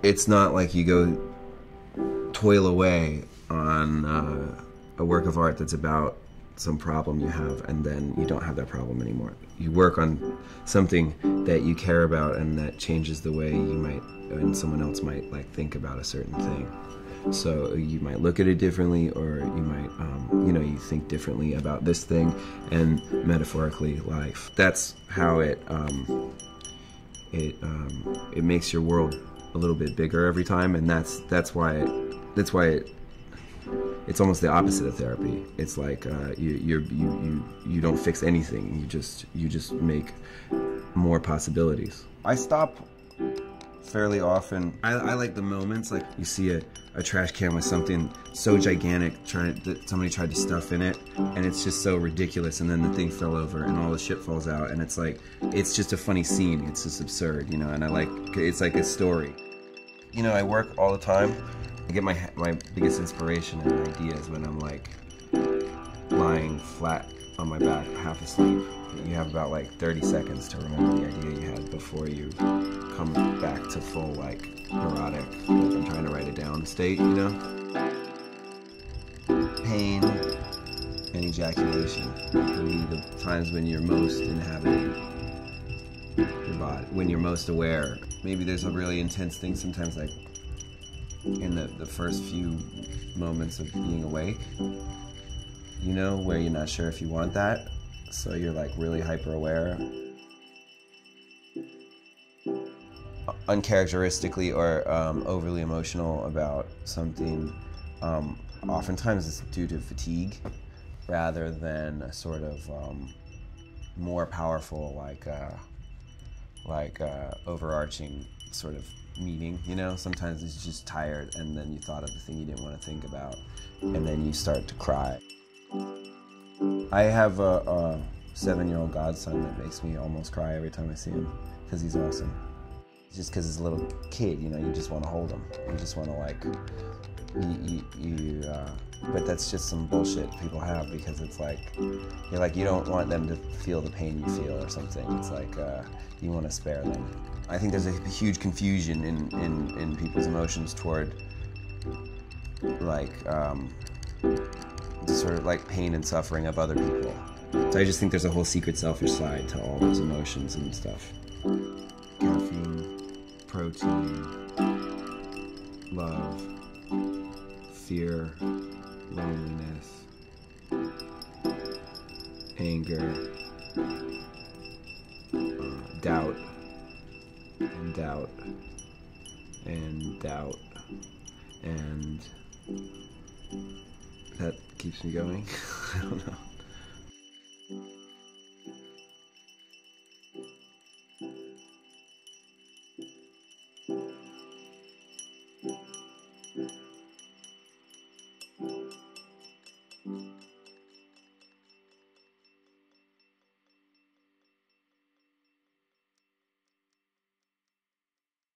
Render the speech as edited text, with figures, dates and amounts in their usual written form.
it's not like you go toil away on a work of art that's about some problem you have, and then you don't have that problem anymore. You work on something that you care about and that changes the way you might, and someone else might like think about a certain thing. So you might look at it differently, or you might, you think differently about this thing, and metaphorically life. That's how it makes your world a little bit bigger every time, and that's why it's almost the opposite of therapy. It's like you don't fix anything. You just make more possibilities. I stop fairly often. I like the moments, like you see a trash can with something so gigantic that somebody tried to stuff in it, and it's just so ridiculous, and then the thing fell over and all the shit falls out, and it's like, it's just a funny scene. It's just absurd, and it's like a story. I work all the time. I get my biggest inspiration and ideas when I'm like lying flat on my back, half asleep. You have about like 30 seconds to remember the idea you had before you come back to full like neurotic, like I'm trying to write it down state, Pain and ejaculation can be the times when you're most inhabiting your body, when you're most aware. Maybe there's a really intense thing sometimes, like in the first few moments of being awake, where you're not sure if you want that, so you're like really hyper aware, uncharacteristically or overly emotional about something. Oftentimes it's due to fatigue rather than a sort of more powerful overarching sort of meaning, Sometimes it's just tired, and then you thought of the thing you didn't want to think about, and then you start to cry. I have a 7-year-old godson that makes me almost cry every time I see him, because he's awesome. Just because he's a little kid, you just want to hold him. You just want to but that's just some bullshit people have, because it's like, you don't want them to feel the pain you feel or something. It's like, you want to spare them. I think there's a huge confusion in people's emotions toward sort of like pain and suffering of other people. So I just think there's a whole secret selfish side to all those emotions and stuff. Caffeine, protein, love, fear, loneliness, anger, doubt, and doubt, and doubt, and that keeps me going. I don't know.